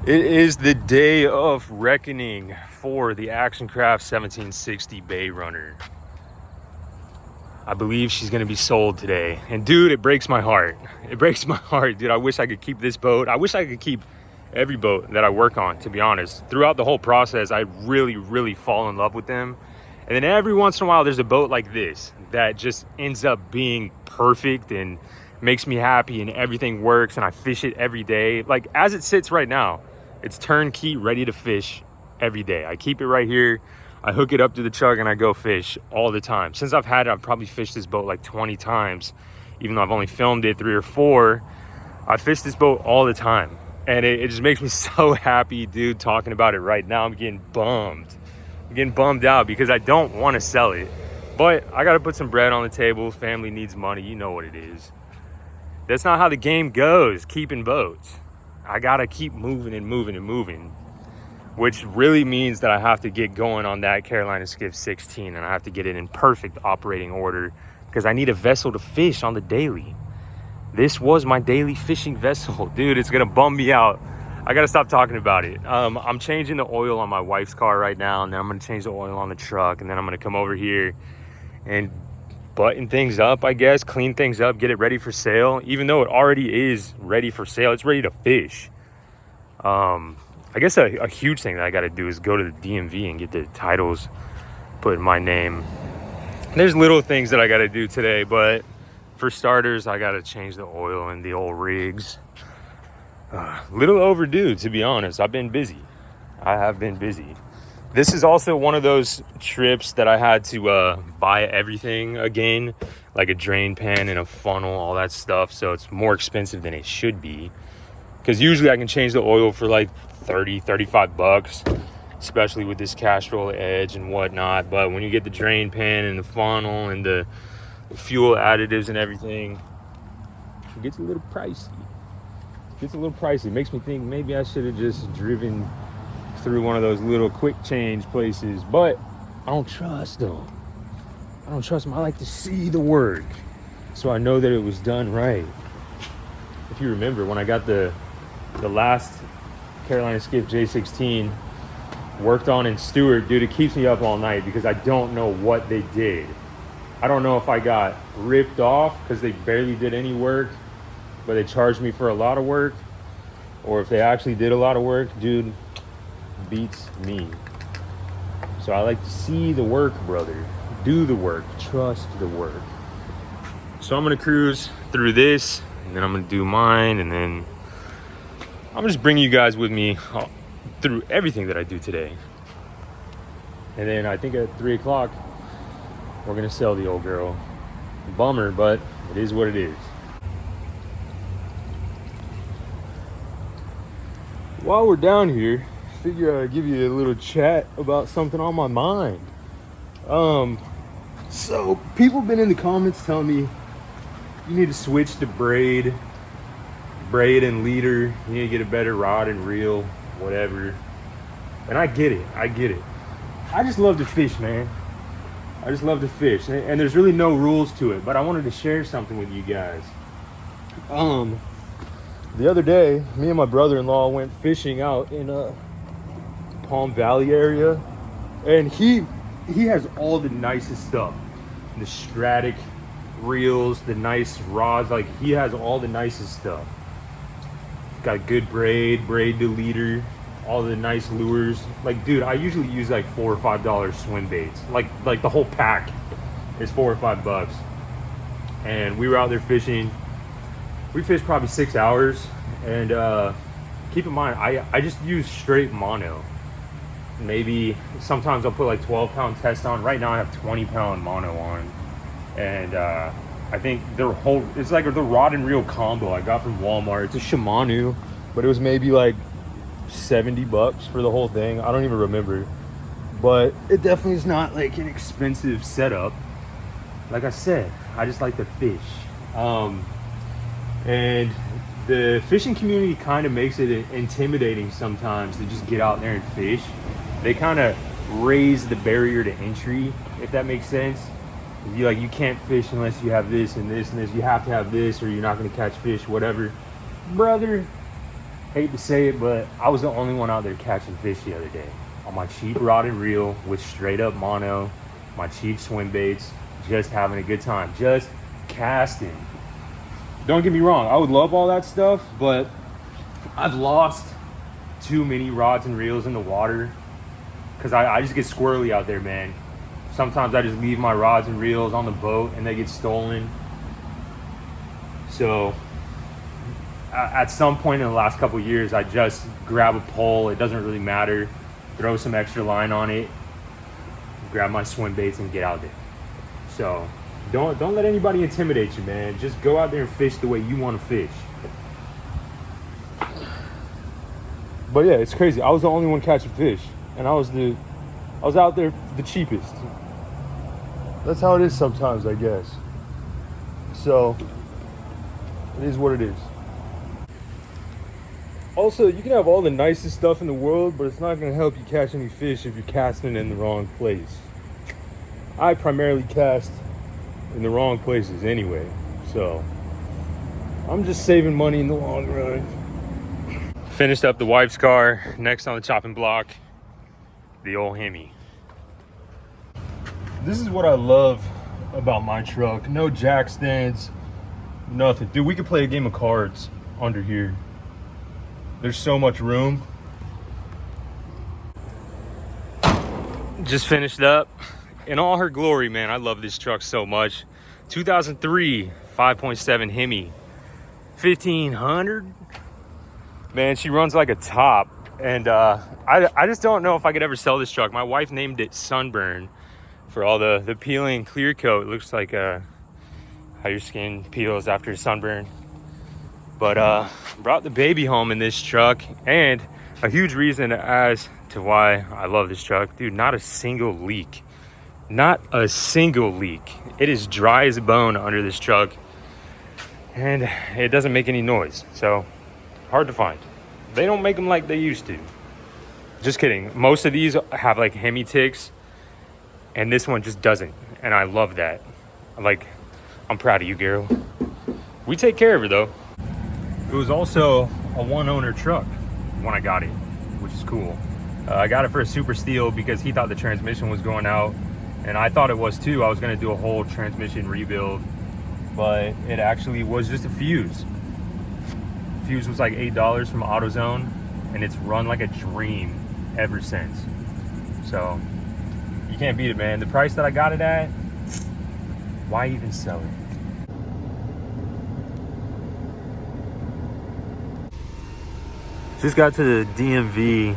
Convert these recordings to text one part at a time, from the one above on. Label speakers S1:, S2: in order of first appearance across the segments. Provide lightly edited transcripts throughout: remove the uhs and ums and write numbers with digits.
S1: It is the day of reckoning for the Action Craft 1760 Bayrunner. I believe she's going to be sold today. And dude, it breaks my heart. It breaks my heart, dude. I wish I could keep this boat. I wish I could keep every boat that I work on, to be honest. Throughout the whole process, I really fall in love with them. And then every once in a while, there's a boat like this that just ends up being perfect and makes me happy and everything works and I fish it every day. Like as it sits right now, it's turnkey, ready to fish every day. I keep it right here. I hook it up to the truck and I go fish all the time. Since I've had it, I've probably fished this boat like 20 times. Even though I've only filmed it 3 or 4, I fish this boat all the time. And it just makes me so happy, dude, talking about it right now. I'm getting bummed. I'm getting bummed out because I don't want to sell it. But I got to put some bread on the table. Family needs money. You know what it is. That's not how the game goes, keeping boats. I gotta keep moving and moving and moving, which really means that I have to get going on that Carolina Skiff 16 and I have to get it in perfect operating order because I need a vessel to fish on the daily. This was my daily fishing vessel. Dude, it's gonna bum me out. I gotta stop talking about it. I'm changing the oil on my wife's car right now, and then I'm gonna change the oil on the truck, and then I'm gonna come over here and button things up, I guess, clean things up, get it ready for sale. Even though it already is ready for sale, it's ready to fish. I guess a huge thing that I got to do is go to the DMV and get the titles put in my name. There's little things that I got to do today, but for starters, I got to change the oil in the old rigs. Little overdue, to be honest. I've been busy. I have been busy. This is also one of those trips that I had to buy everything again, like a drain pan and a funnel, all that stuff. So it's more expensive than it should be. Because usually I can change the oil for like 30, 35 bucks, especially with this Castrol Edge and whatnot. But when you get the drain pan and the funnel and the fuel additives and everything, it gets a little pricey. It makes me think maybe I should have just driven through one of those little quick change places, but I don't trust them. I like to see the work so I know that it was done right. If you remember, when I got the last Carolina Skiff J16 worked on in Stewart, dude, it keeps me up all night because I don't know what they did. I don't know if I got ripped off because they barely did any work, but they charged me for a lot of work, or if they actually did a lot of work, dude, beats me. So I like to see the work, brother. Do the work. Trust the work. So I'm gonna cruise through this, and then I'm gonna do mine, and then I'm just bringing you guys with me through everything that I do today. And then I think at 3 o'clock, we're gonna sell the old girl. Bummer, but it is what it is. While we're down here, figure I'd give you a little chat about something on my mind. So people have been in the comments telling me you need to switch to braid and leader. You need to get a better rod and reel, whatever. And I get it. I just love to fish, man. I just love to fish, and there's really no rules to it. But I wanted to share something with you guys. The other day, me and my brother-in-law went fishing out in Palm Valley area, and he has all the nicest stuff, the Stratic reels, the nice rods. Like, he has all the nicest stuff. Got good braid to leader, all the nice lures. Like, dude, I usually use like $4 or $5 swim baits. Like the whole pack is $4 or $5, and we were out there fishing. We fished probably 6 hours, and keep in mind, I just use straight mono. Maybe sometimes I'll put like 12-pound test on. Right now I have 20-pound mono on, and I think it's like the rod and reel combo I got from Walmart. It's a Shimano, but it was maybe like $70 for the whole thing. I don't even remember, but it definitely is not like an expensive setup. Like I said, I just like to fish. And the fishing community kind of makes it intimidating sometimes to just get out there and fish. They kind of raise the barrier to entry, if that makes sense. You can't fish unless you have this and this and this. You have to have this or you're not going to catch fish, whatever. Brother, hate to say it, but I was the only one out there catching fish the other day on my cheap rod and reel with straight up mono, my cheap swim baits, just having a good time, just casting. Don't get me wrong, I would love all that stuff, but I've lost too many rods and reels in the water because I just get squirrely out there, man. Sometimes I just leave my rods and reels on the boat and they get stolen. So at some point in the last couple of years, I just grab a pole. It doesn't really matter. Throw some extra line on it, grab my swim baits and get out there. So don't let anybody intimidate you, man. Just go out there and fish the way you want to fish. But yeah, it's crazy. I was the only one catching fish, and I was out there the cheapest. That's how it is sometimes, I guess. So it is what it is. Also, you can have all the nicest stuff in the world, but it's not going to help you catch any fish if you're casting in the wrong place. I primarily cast in the wrong places anyway, so I'm just saving money in the long run. Finished up the wife's car. Next on the chopping block, the old Hemi. This is what I love about my truck. No jack stands, nothing. Dude, we could play a game of cards under here. There's so much room. Just finished up. In all her glory, man, I love this truck so much. 2003 5.7 Hemi. 1500. Man, she runs like a top. And I just don't know if I could ever sell this truck. My wife named it Sunburn for all the peeling clear coat. It looks like how your skin peels after sunburn. But brought the baby home in this truck, and a huge reason as to why I love this truck. Dude, not a single leak. Not a single leak. It is dry as a bone under this truck, and it doesn't make any noise. So hard to find. They don't make them like they used to. Just kidding. Most of these have like Hemi ticks, and this one just doesn't, and I love that. I'm proud of you, girl. We take care of her though. It was also a one-owner truck when I got it, which is cool. I got it for a super steal because he thought the transmission was going out, and I thought it was too. I was gonna do a whole transmission rebuild, but it actually was just a fuse. Fuse was like $8 from AutoZone, and it's run like a dream ever since. So you can't beat it, man. The price that I got it at, why even sell it? Just got to the DMV.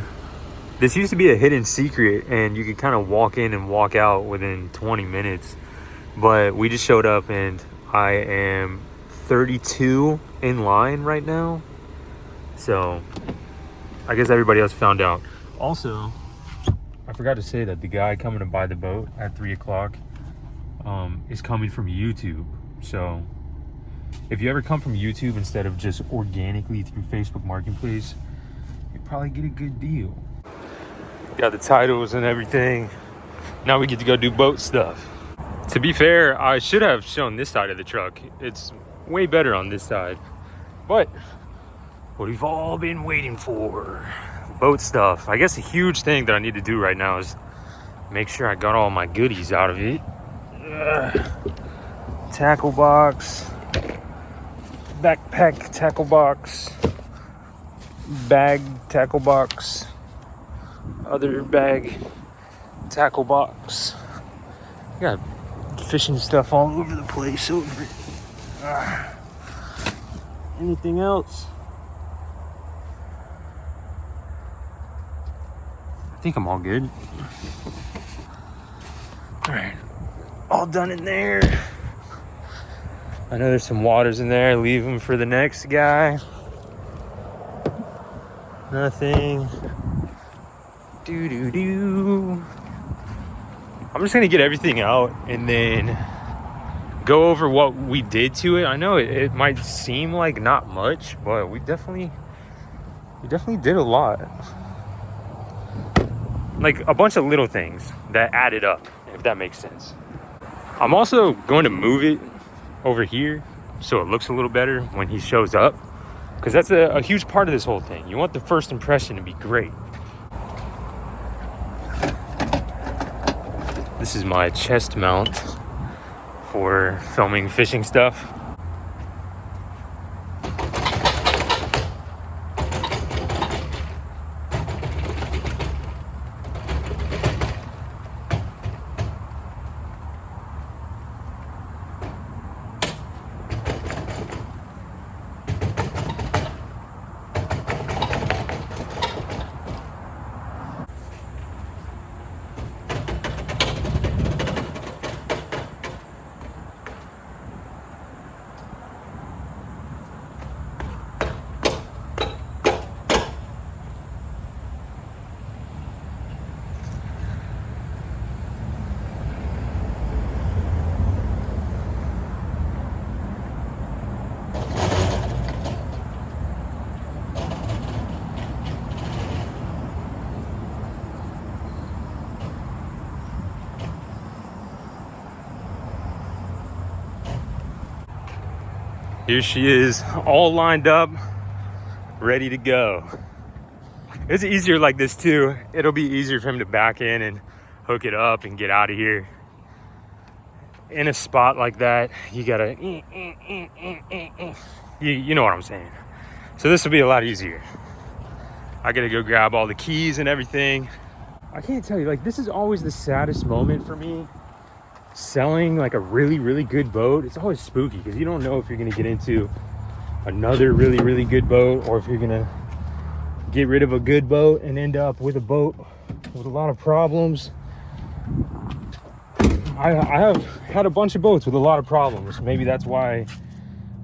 S1: This used to be a hidden secret, and you could kind of walk in and walk out within 20 minutes. But we just showed up, and I am 32 in line right now. So I guess everybody else found out. Also, I forgot to say that the guy coming to buy the boat at 3 o'clock is coming from YouTube. So if you ever come from YouTube instead of just organically through Facebook Marketplace, you probably get a good deal. Got the titles and everything. Now we get to go do boat stuff. To be fair, I should have shown this side of the truck. It's way better on this side. But what we've all been waiting for, boat stuff. I guess a huge thing that I need to do right now is make sure I got all my goodies out of it. Tackle box, backpack tackle box, bag tackle box, other bag tackle box. Got fishing stuff all over the place over it. Anything else? I think I'm all good. All right, all done in there. I know there's some waters in there. Leave them for the next guy. Nothing. Do. I'm just gonna get everything out and then go over what we did to it. I know it might seem like not much, but we definitely did a lot. Like a bunch of little things that added up, if that makes sense. I'm also going to move it over here so it looks a little better when he shows up. because that's a huge part of this whole thing. You want the first impression to be great. This is my chest mount for filming fishing stuff. Here she is, all lined up, ready to go. It's easier like this too. It'll be easier for him to back in and hook it up and get out of here. In a spot like that, you gotta, you know what I'm saying. So this will be a lot easier. I gotta go grab all the keys and everything. I can't tell you, like, this is always the saddest moment for me. Selling like a really good boat, it's always spooky because you don't know if you're gonna get into another really good boat, or if you're gonna get rid of a good boat and end up with a boat with a lot of problems. I have had a bunch of boats with a lot of problems. Maybe that's why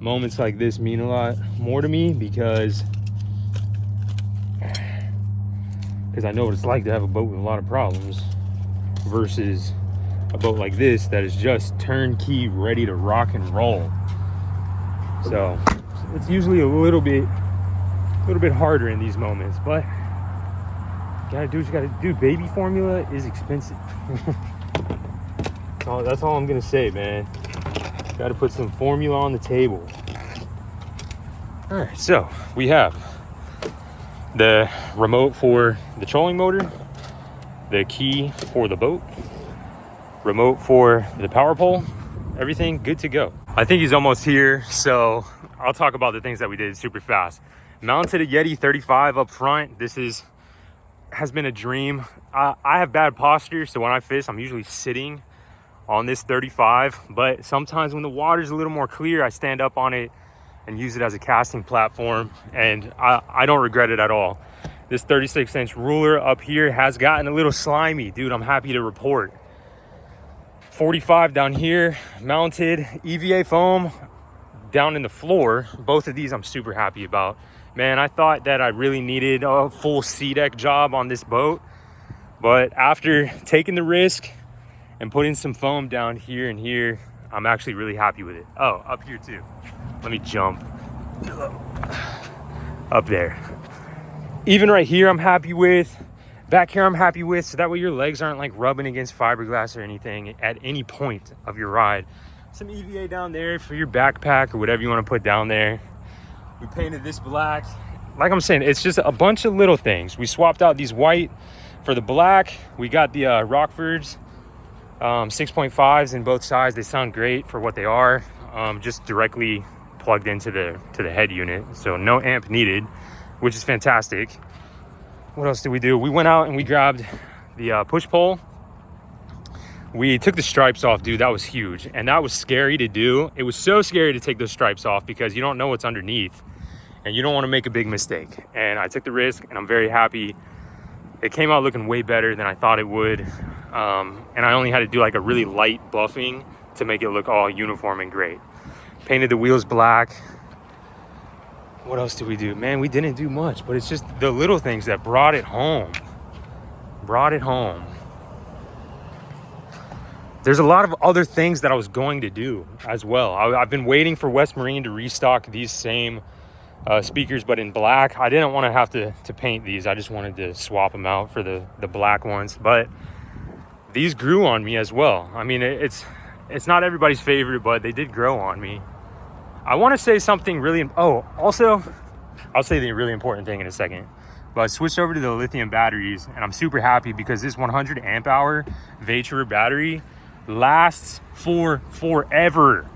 S1: moments like this mean a lot more to me, because I know what it's like to have a boat with a lot of problems versus a boat like this that is just turnkey, ready to rock and roll. So it's usually a little bit harder in these moments, but you gotta do what you gotta do. Baby formula is expensive. That's all I'm gonna say, man. Gotta put some formula on the table. All right, so we have the remote for the trolling motor, the key for the boat, remote for the power pole, everything good to go. I think he's almost here, so I'll talk about the things that we did super fast. Mounted a Yeti 35 up front. This has been a dream. I have bad posture, so when I fish, I'm usually sitting on this 35, but sometimes when the water's a little more clear, I stand up on it and use it as a casting platform, and I don't regret it at all. This 36-inch ruler up here has gotten a little slimy, dude. I'm happy to report. 45 down here, mounted EVA foam down in the floor. Both of these I'm super happy about. Man, I thought that I really needed a full C-deck job on this boat, but after taking the risk and putting some foam down here and here, I'm actually really happy with it. Oh, up here too. Let me jump up there. Even right here, I'm happy with. Back here, I'm happy with, so that way your legs aren't like rubbing against fiberglass or anything at any point of your ride. Some EVA down there for your backpack or whatever you want to put down there. We painted this black. Like I'm saying, it's just a bunch of little things. We swapped out these white for the black. We got the Rockfords 6.5s in both sides. They sound great for what they are. Just directly plugged into the head unit, so no amp needed, which is fantastic. What else did we do? We went out and we grabbed the push pole. We took the stripes off, dude. That was huge, and that was scary to do. It was so scary to take those stripes off because you don't know what's underneath and you don't want to make a big mistake. And I took the risk, and I'm very happy. It came out looking way better than I thought it would. And I only had to do like a really light buffing to make it look all uniform and great. Painted the wheels black. What else did we do? Man, we didn't do much, but it's just the little things that brought it home. There's a lot of other things that I was going to do as well. I've been waiting for West Marine to restock these same speakers, but in black. I didn't want to have to paint these. I just wanted to swap them out for the black ones, but these grew on me as well. I mean, it's not everybody's favorite, but they did grow on me. I want to say something really, also, I'll say the really important thing in a second. But I switched over to the lithium batteries, and I'm super happy because this 100 amp hour Bayrunner battery lasts for forever.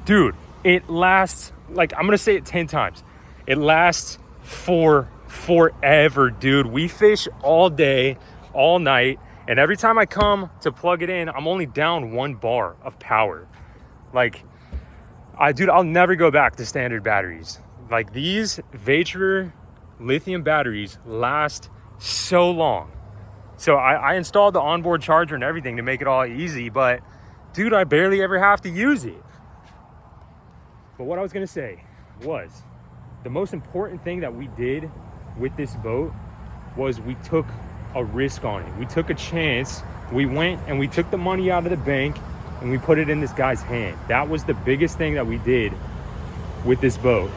S1: Dude, it lasts, like, I'm gonna say it 10 times. It lasts for forever, dude. We fish all day, all night, and every time I come to plug it in, I'm only down 1 bar of power. Like, dude, I'll never go back to standard batteries. Like, these Bayrunner lithium batteries last so long. So I installed the onboard charger and everything to make it all easy, but dude, I barely ever have to use it. But what I was gonna say was, the most important thing that we did with this boat was we took a risk on it. We took a chance. We went and we took the money out of the bank and we put it in this guy's hand. That was the biggest thing that we did with this boat.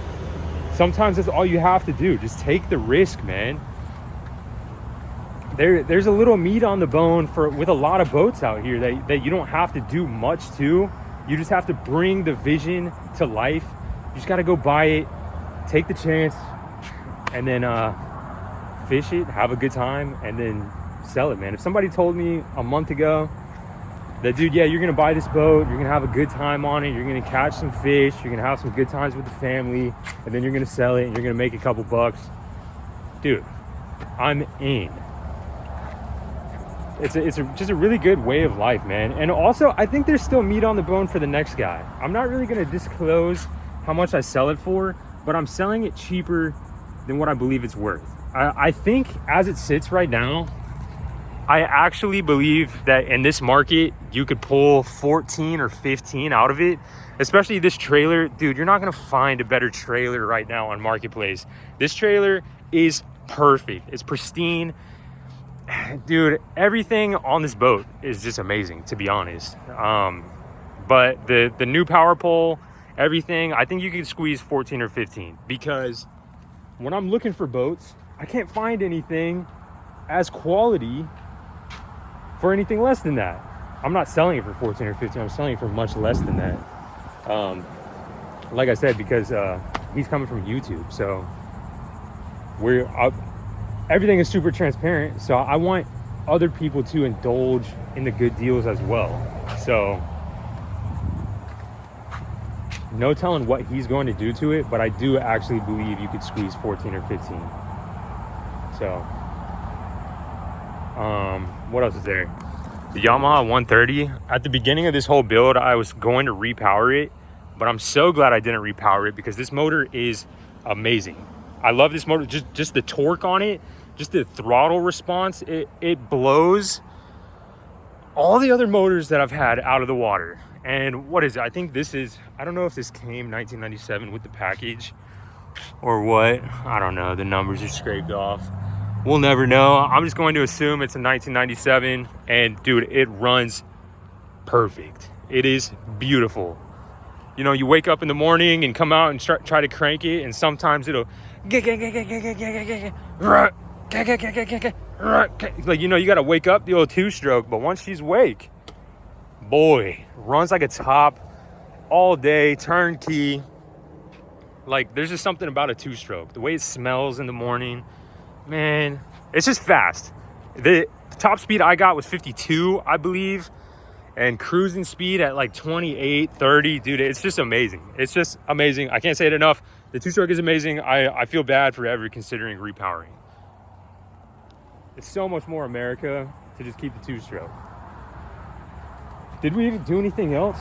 S1: Sometimes that's all you have to do. Just take the risk, man. There's a little meat on the bone with a lot of boats out here that you don't have to do much to. You just have to bring the vision to life. You just got to go buy it, take the chance, and then fish it, have a good time, and then sell it, man. If somebody told me a month ago that, dude, yeah, you're gonna buy this boat, you're gonna have a good time on it, you're gonna catch some fish, you're gonna have some good times with the family, and then you're gonna sell it and you're gonna make a couple bucks, dude, I'm in. It's just a really good way of life, man. And also, I think there's still meat on the bone for the next guy. I'm not really gonna disclose how much I sell it for, but I'm selling it cheaper than what I believe it's worth. I think as it sits right now, I actually believe that in this market, you could pull 14 or 15 out of it, especially this trailer. Dude, you're not gonna find a better trailer right now on Marketplace. This trailer is perfect. It's pristine. Dude, everything on this boat is just amazing, to be honest. But the new power pole, everything, I think you could squeeze 14 or 15, because when I'm looking for boats, I can't find anything as quality for anything less than that. I'm not selling it for 14 or 15. I'm selling it for much less than that. Like I said, because he's coming from YouTube, so everything is super transparent. So I want other people to indulge in the good deals as well. So no telling what he's going to do to it, but I do actually believe you could squeeze 14 or 15. So what else is there? The Yamaha 130. At the beginning of this whole build, I was going to repower it, but I'm so glad I didn't repower it, because this motor is amazing. I love this motor, just the torque on it, just the throttle response. It blows all the other motors that I've had out of the water. And what is it? I think this is, I don't know if this came 1997 with the package or what. I don't know. The numbers are scraped off. We'll never know. I'm just going to assume it's a 1997, and dude, it runs perfect. It is beautiful. You know, you wake up in the morning and come out and try to crank it, and sometimes it'll like, you know, you got to wake up the old 2-stroke, but once she's awake, boy, runs like a top all day, turnkey. Like, there's just something about a 2-stroke. The way it smells in the morning, man, it's just fast. The top speed I got was 52, I believe, and cruising speed at like 28, 30. Dude, it's just amazing. It's just amazing. I can't say it enough. The 2-stroke is amazing. I feel bad for ever considering repowering. It's so much more America to just keep the 2-stroke. Did we even do anything else?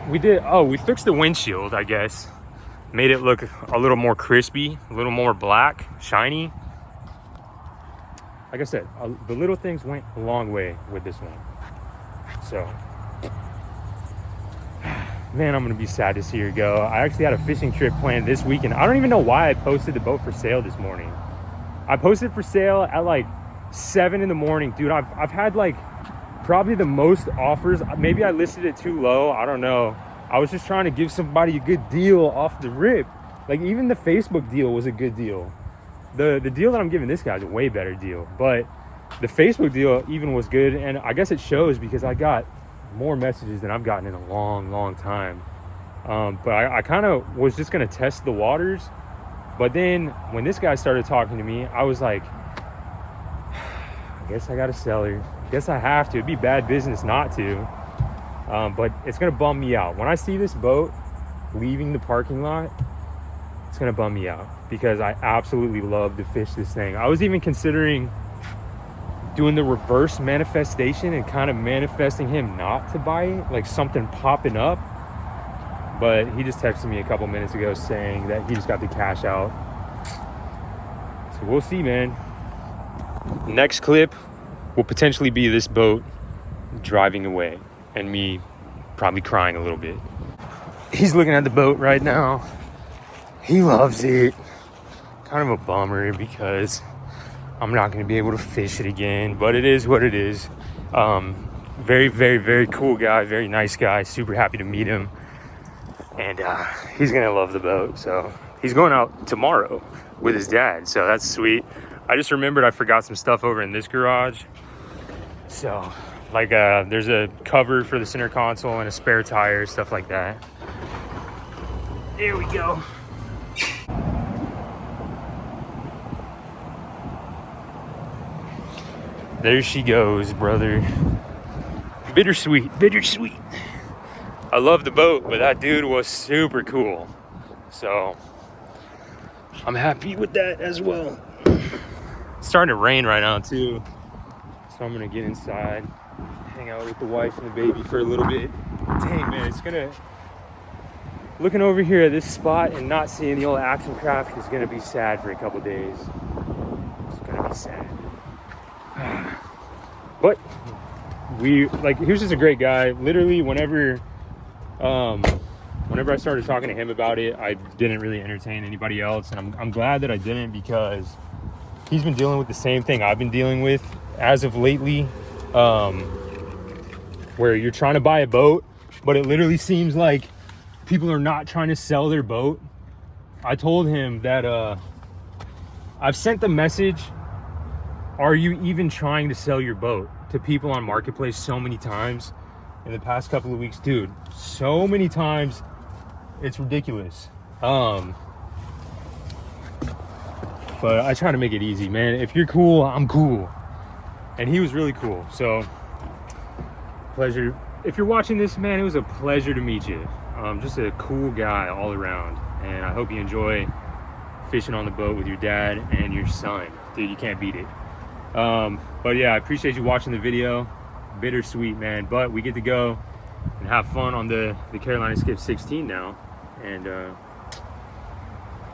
S1: We did. Oh, we fixed the windshield, I guess. Made it look a little more crispy, a little more black, shiny. Like I said, the little things went a long way with this one. So, man, I'm gonna be sad to see her go. I actually had a fishing trip planned this weekend. I don't even know why I posted the boat for sale this morning. I posted for sale at like 7 in the morning. Dude, I've had like probably the most offers. Maybe I listed it too low, I don't know. I was just trying to give somebody a good deal off the rip. Like, even the Facebook deal was a good deal. The deal that I'm giving this guy is a way better deal, but the Facebook deal even was good. And I guess it shows because I got more messages than I've gotten in a long time. But I kind of was just gonna test the waters But then when this guy started talking to me, I was like, I guess I gotta sell her. I guess I have to. It'd be bad business not to. But it's gonna bum me out. When I see this boat leaving the parking lot, it's gonna bum me out because I absolutely love to fish this thing. I was even considering doing the reverse manifestation and kind of manifesting him not to buy it, like something popping up. But he just texted me a couple minutes ago saying that he just got the cash out. So we'll see, man. Next clip will potentially be this boat driving away and me probably crying a little bit. He's looking at the boat right now. He loves it. Kind of a bummer because I'm not going to be able to fish it again, but it is what it is. Very, very, very cool guy, very nice guy. Super happy to meet him. And he's going to love the boat. So he's going out tomorrow with his dad. So that's sweet. I just remembered I forgot some stuff over in this garage. So like there's a cover for the center console and a spare tire, stuff like that. There we go. There she goes, brother. Bittersweet, bittersweet. I love the boat, but that dude was super cool. So I'm happy with that as well. It's starting to rain right now too. So I'm gonna get inside, hang out with the wife and the baby for a little bit. Dang, man, it's gonna... Looking over here at this spot and not seeing the old Action Craft is gonna be sad for a couple days. It's gonna be sad. But he was just a great guy. Literally, whenever I started talking to him about it, I didn't really entertain anybody else, and I'm glad that I didn't, because he's been dealing with the same thing I've been dealing with as of lately, where you're trying to buy a boat, but it literally seems like people are not trying to sell their boat. I told him that I've sent the message, are you even trying to sell your boat, to people on Marketplace so many times in the past couple of weeks, dude. So many times, it's ridiculous. But I try to make it easy, man. If you're cool, I'm cool. And he was really cool. So, pleasure. If you're watching this, man, it was a pleasure to meet you. Just a cool guy all around. And I hope you enjoy fishing on the boat with your dad and your son. Dude, you can't beat it. But yeah, I appreciate you watching the video. Bittersweet, man. But we get to go and have fun on the Carolina Skiff 16 now. And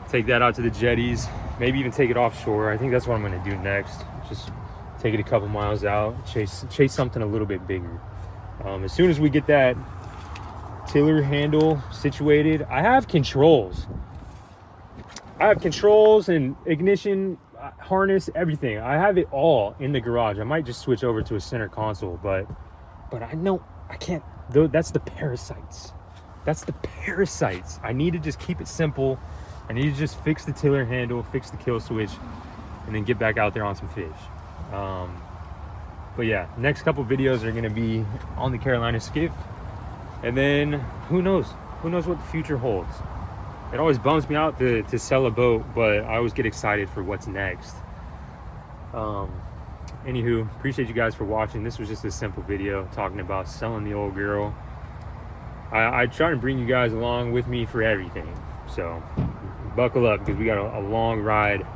S1: take that out to the jetties. Maybe even take it offshore. I think that's what I'm going to do next. Just take it a couple miles out. Chase something a little bit bigger. As soon as we get that tiller handle situated, I have controls. And ignition, harness, everything. I have it all in the garage. I might just switch over to a center console, but I know I can't. That's the parasites. I need to just keep it simple. I need to just fix the tiller handle, fix the kill switch, and then get back out there on some fish. But yeah, next couple videos are going to be on the Carolina Skiff, and then who knows what the future holds. It always bums me out to sell a boat, but I always get excited for what's next. Anywho, appreciate you guys for watching. This was just a simple video talking about selling the old girl. I try to bring you guys along with me for everything. So buckle up, because we got a long ride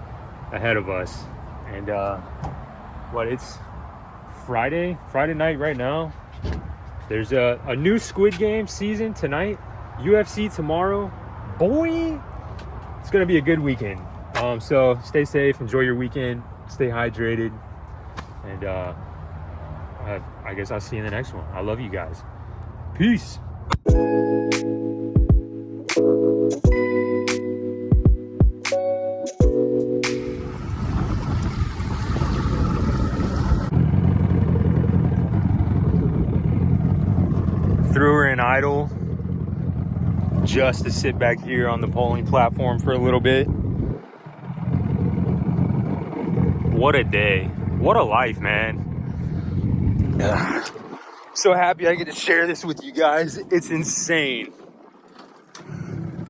S1: ahead of us. And it's Friday night right now. There's a new Squid Game season tonight, UFC tomorrow. Boy, it's gonna be a good weekend. So stay safe, enjoy your weekend, stay hydrated, and I guess I'll see you in the next one. I love you guys. Peace. Threw her in idle just to sit back here on the polling platform for a little bit. What a day. What a life, man. So happy I get to share this with you guys. It's insane.